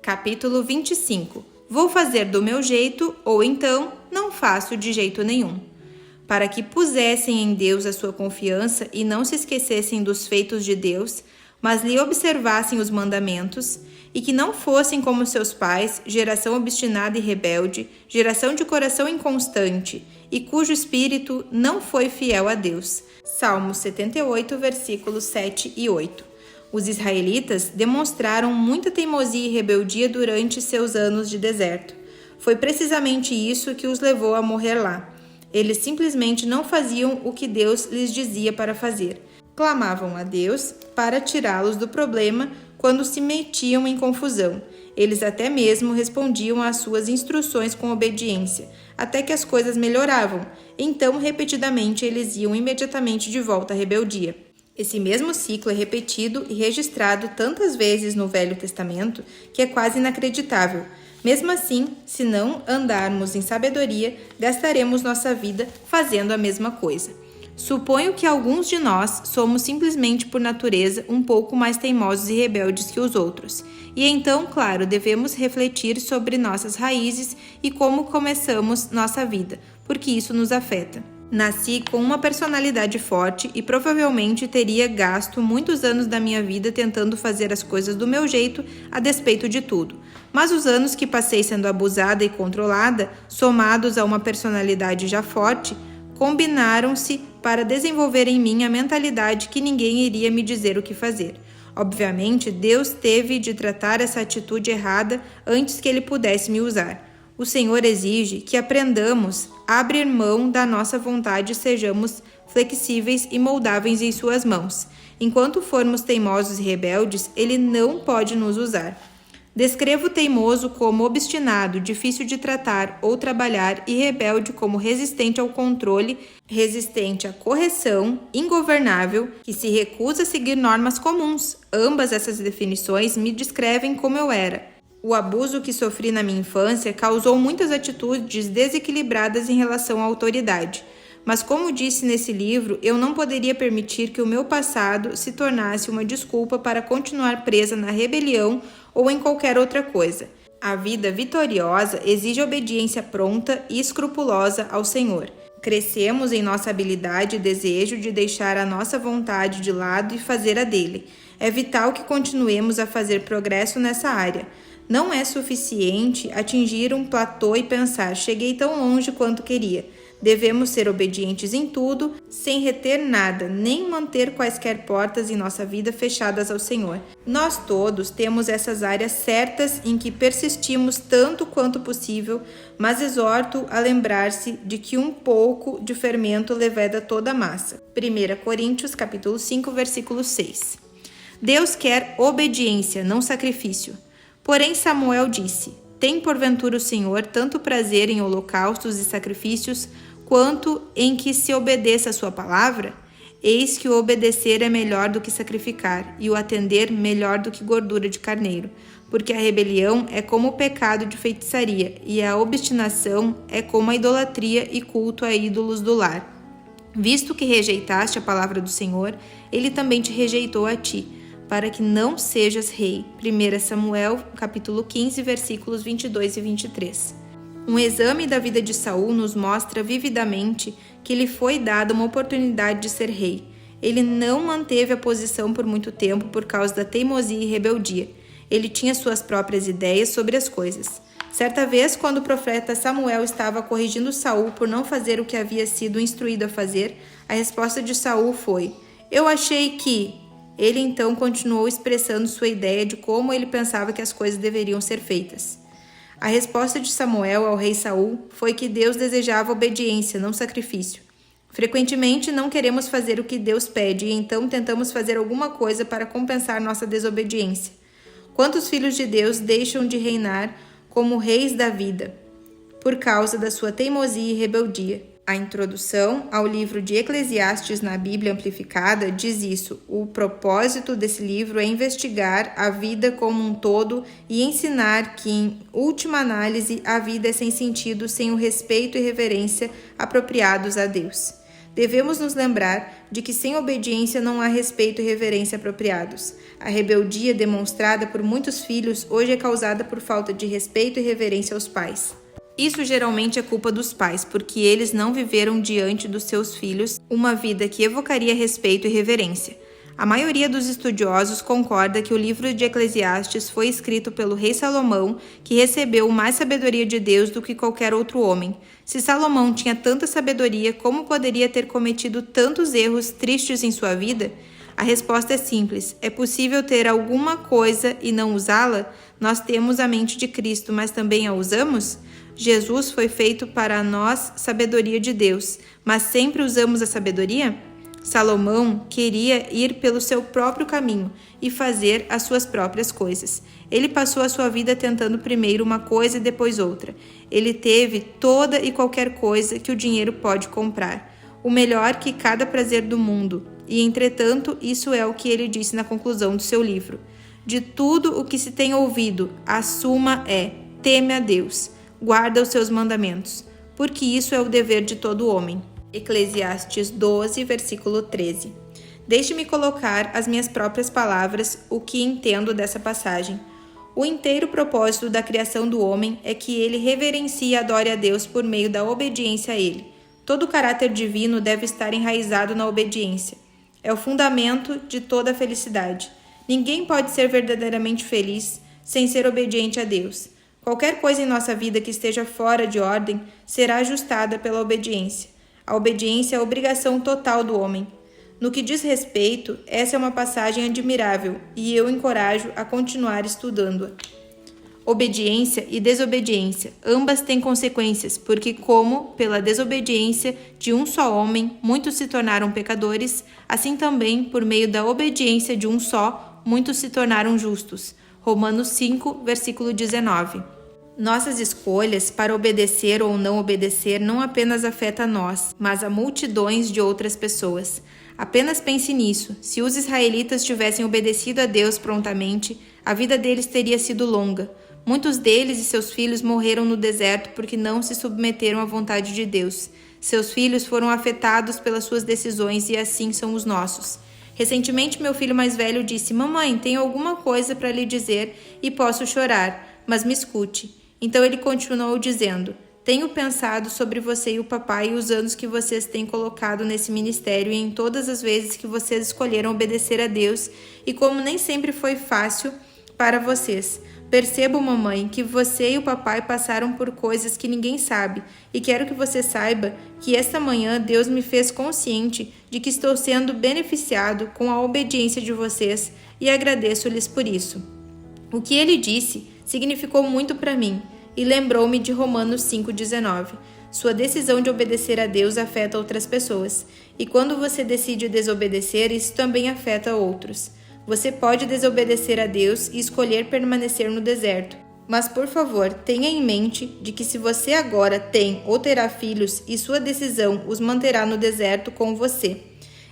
Capítulo 25. Vou fazer do meu jeito, ou então não faço de jeito nenhum. Para que pusessem em Deus a sua confiança e não se esquecessem dos feitos de Deus, mas lhe observassem os mandamentos, e que não fossem como seus pais, geração obstinada e rebelde, geração de coração inconstante, e cujo espírito não foi fiel a Deus. Salmos 78, versículos 7 e 8. Os israelitas demonstraram muita teimosia e rebeldia durante seus anos de deserto. Foi precisamente isso que os levou a morrer lá. Eles simplesmente não faziam o que Deus lhes dizia para fazer. Clamavam a Deus para tirá-los do problema quando se metiam em confusão. Eles até mesmo respondiam às suas instruções com obediência, até que as coisas melhoravam. Então, repetidamente, eles iam imediatamente de volta à rebeldia. Esse mesmo ciclo é repetido e registrado tantas vezes no Velho Testamento que é quase inacreditável. Mesmo assim, se não andarmos em sabedoria, gastaremos nossa vida fazendo a mesma coisa. Suponho que alguns de nós somos simplesmente por natureza um pouco mais teimosos e rebeldes que os outros. E então, claro, devemos refletir sobre nossas raízes e como começamos nossa vida, porque isso nos afeta. Nasci com uma personalidade forte e provavelmente teria gasto muitos anos da minha vida tentando fazer as coisas do meu jeito a despeito de tudo. Mas os anos que passei sendo abusada e controlada, somados a uma personalidade já forte, combinaram-se para desenvolver em mim a mentalidade que ninguém iria me dizer o que fazer. Obviamente, Deus teve de tratar essa atitude errada antes que Ele pudesse me usar. O Senhor exige que aprendamos a abrir mão da nossa vontade e sejamos flexíveis e moldáveis em suas mãos. Enquanto formos teimosos e rebeldes, Ele não pode nos usar. Descrevo o teimoso como obstinado, difícil de tratar ou trabalhar e rebelde como resistente ao controle, resistente à correção, ingovernável, que se recusa a seguir normas comuns. Ambas essas definições me descrevem como eu era. O abuso que sofri na minha infância causou muitas atitudes desequilibradas em relação à autoridade. Mas como disse nesse livro, eu não poderia permitir que o meu passado se tornasse uma desculpa para continuar presa na rebelião ou em qualquer outra coisa. A vida vitoriosa exige obediência pronta e escrupulosa ao Senhor. Crescemos em nossa habilidade e desejo de deixar a nossa vontade de lado e fazer a dele. É vital que continuemos a fazer progresso nessa área. Não é suficiente atingir um platô e pensar, cheguei tão longe quanto queria. Devemos ser obedientes em tudo, sem reter nada, nem manter quaisquer portas em nossa vida fechadas ao Senhor. Nós todos temos essas áreas certas em que persistimos tanto quanto possível, mas exorto a lembrar-se de que um pouco de fermento leveda toda a massa. 1 Coríntios, capítulo 5, versículo 6. Deus quer obediência, não sacrifício. Porém Samuel disse, tem porventura o Senhor tanto prazer em holocaustos e sacrifícios, quanto em que se obedeça a sua palavra? Eis que o obedecer é melhor do que sacrificar, e o atender melhor do que gordura de carneiro. Porque a rebelião é como o pecado de feitiçaria, e a obstinação é como a idolatria e culto a ídolos do lar. Visto que rejeitaste a palavra do Senhor, ele também te rejeitou a ti, para que não sejas rei. 1 Samuel, capítulo 15, versículos 22 e 23. Um exame da vida de Saul nos mostra vividamente que lhe foi dada uma oportunidade de ser rei. Ele não manteve a posição por muito tempo por causa da teimosia e rebeldia. Ele tinha suas próprias ideias sobre as coisas. Certa vez, quando o profeta Samuel estava corrigindo Saul por não fazer o que havia sido instruído a fazer, a resposta de Saul foi: "Eu achei que..." Ele então continuou expressando sua ideia de como ele pensava que as coisas deveriam ser feitas. A resposta de Samuel ao rei Saul foi que Deus desejava obediência, não sacrifício. Frequentemente não queremos fazer o que Deus pede e então tentamos fazer alguma coisa para compensar nossa desobediência. Quantos filhos de Deus deixam de reinar como reis da vida por causa da sua teimosia e rebeldia? A introdução ao livro de Eclesiastes na Bíblia Amplificada diz isso. O propósito desse livro é investigar a vida como um todo e ensinar que, em última análise, a vida é sem sentido sem o respeito e reverência apropriados a Deus. Devemos nos lembrar de que sem obediência não há respeito e reverência apropriados. A rebeldia demonstrada por muitos filhos hoje é causada por falta de respeito e reverência aos pais. Isso geralmente é culpa dos pais, porque eles não viveram diante dos seus filhos uma vida que evocaria respeito e reverência. A maioria dos estudiosos concorda que o livro de Eclesiastes foi escrito pelo rei Salomão, que recebeu mais sabedoria de Deus do que qualquer outro homem. Se Salomão tinha tanta sabedoria, como poderia ter cometido tantos erros tristes em sua vida? A resposta é simples: é possível ter alguma coisa e não usá-la? Nós temos a mente de Cristo, mas também a usamos? Jesus foi feito para nós sabedoria de Deus, mas sempre usamos a sabedoria? Salomão queria ir pelo seu próprio caminho e fazer as suas próprias coisas. Ele passou a sua vida tentando primeiro uma coisa e depois outra. Ele teve toda e qualquer coisa que o dinheiro pode comprar, o melhor que cada prazer do mundo. E, entretanto, isso é o que ele disse na conclusão do seu livro. De tudo o que se tem ouvido, a suma é: teme a Deus, guarda os seus mandamentos, porque isso é o dever de todo homem. Eclesiastes 12, versículo 13. Deixe-me colocar as minhas próprias palavras o que entendo dessa passagem. O inteiro propósito da criação do homem é que ele reverencie e adore a Deus por meio da obediência a ele. Todo o caráter divino deve estar enraizado na obediência. É o fundamento de toda a felicidade. Ninguém pode ser verdadeiramente feliz sem ser obediente a Deus. Qualquer coisa em nossa vida que esteja fora de ordem será ajustada pela obediência. A obediência é a obrigação total do homem. No que diz respeito, essa é uma passagem admirável e eu encorajo a continuar estudando-a. Obediência e desobediência, ambas têm consequências, porque como, pela desobediência de um só homem, muitos se tornaram pecadores, assim também, por meio da obediência de um só, muitos se tornaram justos. Romanos 5, versículo 19. Nossas escolhas para obedecer ou não obedecer não apenas afetam a nós, mas a multidões de outras pessoas. Apenas pense nisso. Se os israelitas tivessem obedecido a Deus prontamente, a vida deles teria sido longa. Muitos deles e seus filhos morreram no deserto porque não se submeteram à vontade de Deus. Seus filhos foram afetados pelas suas decisões e assim são os nossos. Recentemente, meu filho mais velho disse: "Mamãe, tenho alguma coisa para lhe dizer e posso chorar, mas me escute." Então ele continuou dizendo: "Tenho pensado sobre você e o papai e os anos que vocês têm colocado nesse ministério e em todas as vezes que vocês escolheram obedecer a Deus e como nem sempre foi fácil para vocês. Percebo, mamãe, que você e o papai passaram por coisas que ninguém sabe e quero que você saiba que esta manhã Deus me fez consciente de que estou sendo beneficiado com a obediência de vocês e agradeço-lhes por isso." O que ele disse significou muito para mim e lembrou-me de Romanos 5,19. Sua decisão de obedecer a Deus afeta outras pessoas, e quando você decide desobedecer, isso também afeta outros. Você pode desobedecer a Deus e escolher permanecer no deserto, mas por favor, tenha em mente de que se você agora tem ou terá filhos e sua decisão os manterá no deserto com você.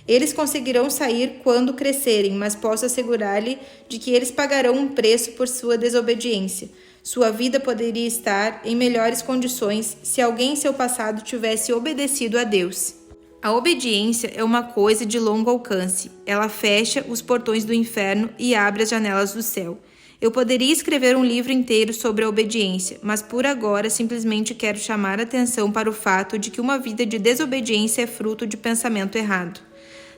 Eles conseguirão sair quando crescerem, mas posso assegurar-lhe de que eles pagarão um preço por sua desobediência. Sua vida poderia estar em melhores condições se alguém em seu passado tivesse obedecido a Deus. A obediência é uma coisa de longo alcance. Ela fecha os portões do inferno e abre as janelas do céu. Eu poderia escrever um livro inteiro sobre a obediência, mas por agora simplesmente quero chamar a atenção para o fato de que uma vida de desobediência é fruto de pensamento errado.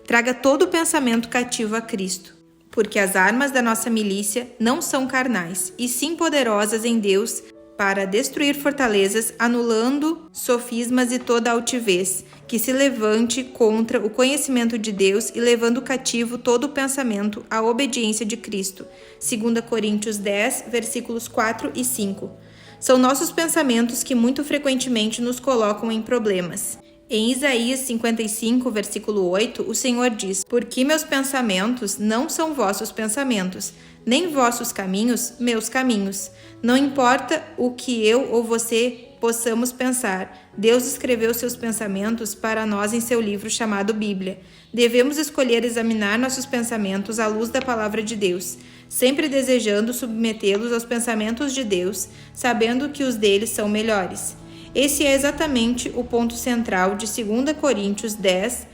Traga todo o pensamento cativo a Cristo, porque as armas da nossa milícia não são carnais, e sim poderosas em Deus para destruir fortalezas, anulando sofismas e toda altivez que se levante contra o conhecimento de Deus e levando cativo todo o pensamento à obediência de Cristo. 2 Coríntios 10, versículos 4 e 5. São nossos pensamentos que muito frequentemente nos colocam em problemas. Em Isaías 55, versículo 8, o Senhor diz: "Porque meus pensamentos não são vossos pensamentos, nem vossos caminhos, meus caminhos." Não importa o que eu ou você possamos pensar, Deus escreveu seus pensamentos para nós em seu livro chamado Bíblia. Devemos escolher examinar nossos pensamentos à luz da palavra de Deus, sempre desejando submetê-los aos pensamentos de Deus, sabendo que os deles são melhores. Esse é exatamente o ponto central de 2 Coríntios 10,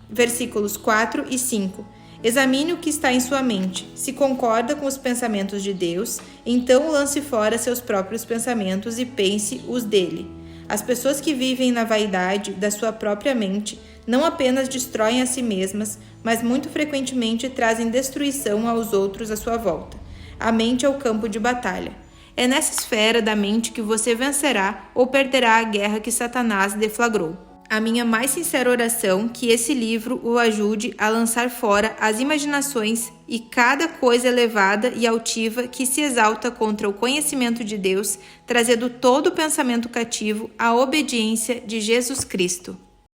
versículos 4 e 5. Examine o que está em sua mente. Se concorda com os pensamentos de Deus, então lance fora seus próprios pensamentos e pense os dele. As pessoas que vivem na vaidade da sua própria mente não apenas destroem a si mesmas, mas muito frequentemente trazem destruição aos outros à sua volta. A mente é o campo de batalha. É nessa esfera da mente que você vencerá ou perderá a guerra que Satanás deflagrou. A minha mais sincera oração é que esse livro o ajude a lançar fora as imaginações e cada coisa elevada e altiva que se exalta contra o conhecimento de Deus, trazendo todo o pensamento cativo à obediência de Jesus Cristo.